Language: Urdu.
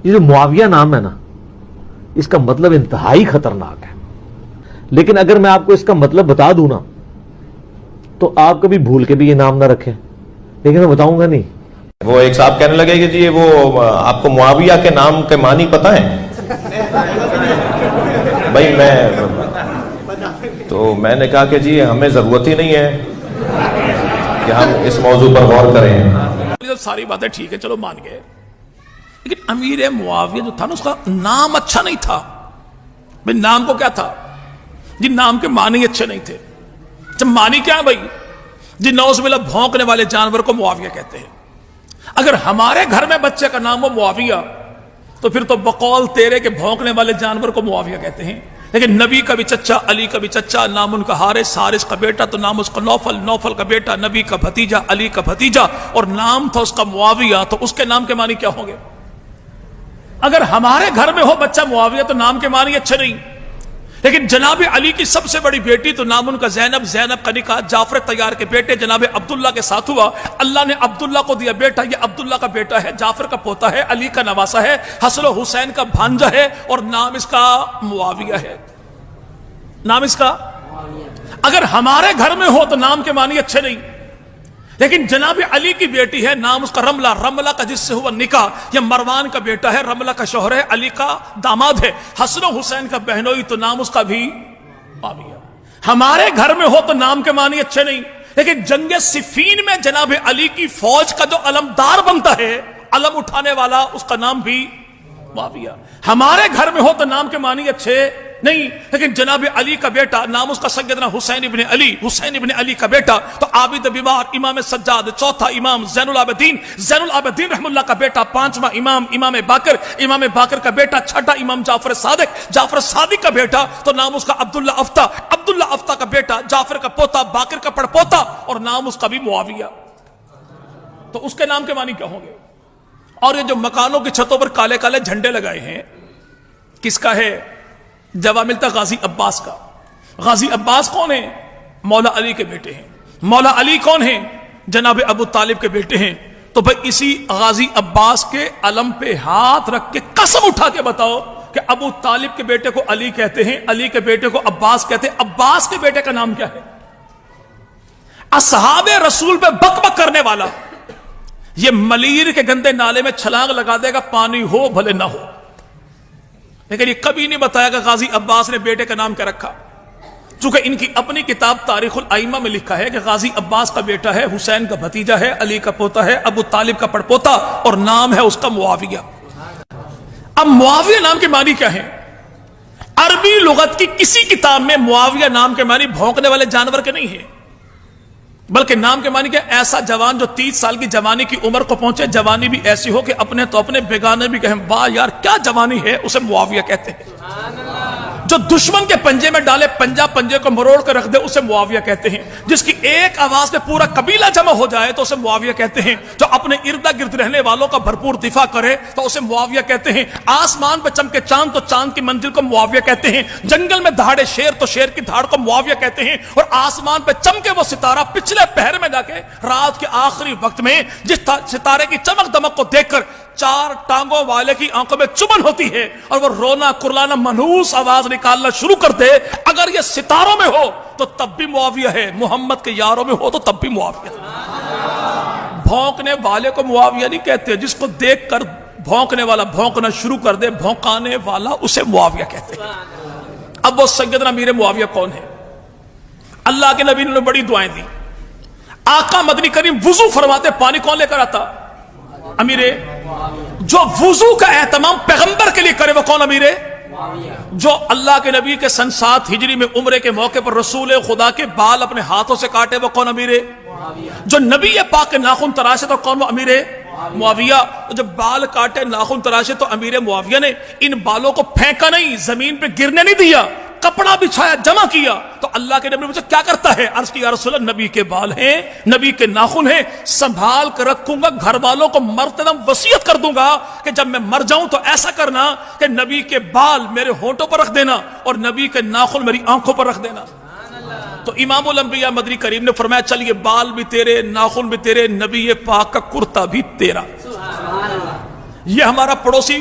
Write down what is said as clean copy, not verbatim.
یہ جو معاویہ نام ہے نا، اس کا مطلب انتہائی خطرناک ہے، لیکن اگر میں آپ کو اس کا مطلب بتا دوں نا تو آپ کبھی بھول کے بھی یہ نام نہ رکھیں، لیکن میں بتاؤں گا نہیں۔ وہ ایک صاحب کہنے لگے کہ جی وہ آپ کو معاویہ کے نام کے معنی پتہ ہے؟ بھائی میں نے کہا کہ جی ہمیں ضرورت ہی نہیں ہے کہ ہم اس موضوع پر غور کریں۔ ساری باتیں ٹھیک ہے، چلو مان گئے، لیکن امیر معاویہ جو تھا نا، اس کا نام اچھا نہیں تھا۔ بھائی نام کو کیا تھا جی؟ نام کے معنی اچھے نہیں تھے۔ جب معنی کیا ہے بھائی جی؟ نوز باللہ بھونکنے والے جانور کو معاویہ کہتے ہیں۔ اگر ہمارے گھر میں بچے کا نام ہو معاویہ تو پھر تو بقول تیرے کے بھونکنے والے جانور کو معاویہ کہتے ہیں۔ لیکن نبی کا بھی چچا، علی کا بھی چچا، نام ان کا حارث، حارث کا بیٹا تو نام اس کا نوفل، نوفل کا بیٹا، نبی کا بھتیجا، علی کا بھتیجا، اور نام تھا اس کا معاویہ، تو اس کے نام کے معنی کیا ہوں گے؟ اگر ہمارے گھر میں ہو بچہ معاویہ تو نام کے معنی اچھے نہیں۔ لیکن جناب علی کی سب سے بڑی بیٹی تو نام ان کا زینب، زینب کا نکاح جعفر طیار کے بیٹے جناب عبداللہ کے ساتھ ہوا۔ اللہ نے عبداللہ کو دیا بیٹا، یہ عبداللہ کا بیٹا ہے، جعفر کا پوتا ہے، علی کا نواسا ہے، حسن و حسین کا بھانجا ہے، اور نام اس کا معاویہ ہے۔ نام اس کا اگر ہمارے گھر میں ہو تو نام کے معنی اچھے نہیں۔ لیکن جناب علی کی بیٹی ہے، نام اس کا رملہ، رملہ کا جس سے ہوا نکاح، یہ مروان کا بیٹا ہے، رملہ کا شوہر ہے، علی کا داماد ہے، حسن و حسین کا بہنوئی تو نام اس کا بھی معاویہ۔ ہمارے گھر میں ہو تو نام کے معنی اچھے نہیں۔ لیکن جنگ صفین میں جناب علی کی فوج کا جو علمدار بنتا ہے، علم اٹھانے والا، اس کا نام بھی معاویہ۔ ہمارے گھر میں ہو تو نام کے معنی اچھے نہیں۔ لیکن جناب علی کا بیٹا، نام اس کا سیدنا حسین ابن علی، حسین ابن علی کا بیٹا تو عابد بیمار، امام سجاد، چوتھا امام زین العابدین، زین العابدین رحم اللہ کا بیٹا، پانچواں امام، امام باقر، امام باقر کا بیٹا، چھٹا امام جعفر صادق، جعفر صادق کا بیٹا تو نام اس کا عبداللہ افتا، عبداللہ افتا کا بیٹا، جعفر کا پوتا، باقر کا پڑپوتا، اور نام اس کا بھی معاویہ۔ تو اس کے نام کے معنی کیا ہوں گے؟ اور یہ جو مکانوں کی چھتوں پر کالے کالے جھنڈے لگائے ہیں، کس کا ہے؟ جواب ملتا غازی عباس کا۔ غازی عباس کون ہیں؟ مولا علی کے بیٹے ہیں۔ مولا علی کون ہیں؟ جناب ابو طالب کے بیٹے ہیں۔ تو بھائی اسی غازی عباس کے علم پہ ہاتھ رکھ کے قسم اٹھا کے بتاؤ کہ ابو طالب کے بیٹے کو علی کہتے ہیں، علی کے بیٹے کو عباس کہتے ہیں، عباس کے بیٹے کا نام کیا ہے؟ اصحاب رسول پہ بک بک کرنے والا یہ ملیر کے گندے نالے میں چھلانگ لگا دے گا، پانی ہو بھلے نہ ہو، لیکن یہ کبھی نہیں بتایا کہ غازی عباس نے بیٹے کا نام کیا رکھا۔ چونکہ ان کی اپنی کتاب تاریخ الائمہ میں لکھا ہے کہ غازی عباس کا بیٹا ہے، حسین کا بھتیجا ہے، علی کا پوتا ہے، ابو طالب کا پڑپوتا، اور نام ہے اس کا معاویہ۔ اب معاویہ نام کے معنی کیا ہے؟ عربی لغت کی کسی کتاب میں معاویہ نام کے معنی بھونکنے والے جانور کے نہیں ہیں، بلکہ نام کے معنی کیا؟ ایسا جوان جو 30 سال کی جوانی کی عمر کو پہنچے، جوانی بھی ایسی ہو کہ اپنے تو اپنے بیگانے بھی کہیں واہ یار کیا جوانی ہے، اسے معاویہ کہتے ہیں۔ جو دشمن کے پنجے میں ڈالے، پنجا پنجے کو مروڑ کر رکھ دے، اسے معاویہ کہتے ہیں۔ جس کی ایک آواز میں پورا قبیلہ جمع ہو جائے تو اسے معاویہ کہتے ہیں۔ جو اپنے ارد گرد رہنے والوں کا بھرپور دفاع کرے تو اسے معاویہ کہتے ہیں۔ آسمان پہ چمکے چاند تو چاند کی منزل کو معاویہ کہتے ہیں۔ جنگل میں دہاڑے شیر تو شیر کی دھاڑ کو معاویہ کہتے ہیں۔ اور آسمان پہ چمکے وہ ستارہ پچھلے پہر میں جا کے رات کے آخری وقت میں جس ستارے کی چمک دمک کو دیکھ کر 4 ٹانگوں والے کی آنکھوں میں چبن ہوتی ہے اور وہ رونا کرلانا منحوس آواز نکالنا شروع کر دے، اگر یہ ستاروں میں ہو تو تب بھی معاویہ ہے، محمد کے یاروں میں ہو تو تب بھی معاویہ ہے۔ بھونکنے والے کو معاویہ نہیں کہتے، جس کو دیکھ کر بھونکنے والا بھونکنا شروع کر دے، بھونکانے والا اسے معاویہ کہتے ہیں۔ اب وہ سیدنا امیر معاویہ کون ہے؟ اللہ کے نبی نے بڑی دعائیں دی۔ آقا مدنی کریم وضو فرماتے، پانی کون لے کر آتا؟ امیر۔ جو وضو کا اہتمام پیغمبر کے لیے کرے وہ کون امیر؟ جو اللہ کے نبی کے سن 7 ہجری میں عمرے کے موقع پر رسول خدا کے بال اپنے ہاتھوں سے کاٹے وہ کون امیر؟ جو نبی پاک کے ناخن تراشے تو کون وہ امیر؟ معاویہ۔ جب بال کاٹے ناخن تراشے تو امیر معاویہ نے ان بالوں کو پھینکا نہیں، زمین پہ گرنے نہیں دیا، کپڑا بچھایا، جمع کیا۔ تو اللہ کے نبی نے مجھے کیا کرتا ہے؟ عرض کی یا رسول اللہ، نبی کے بال ہیں، نبی کے ناخن ہیں، سنبھال کر رکھوں گا، گھر والوں کو مرتے دم وصیت کر دوں گا کہ جب میں مر جاؤں تو ایسا کرنا کہ نبی کے بال میرے ہونٹوں پر رکھ دینا اور نبی کے ناخن میری آنکھوں پر رکھ دینا۔ تو امام الانبیاء مدنی کریم نے فرمایا چل یہ بال بھی تیرے، ناخن بھی تیرے، نبی پاک کا کرتا بھی تیرا۔ یہ ہمارا پڑوسی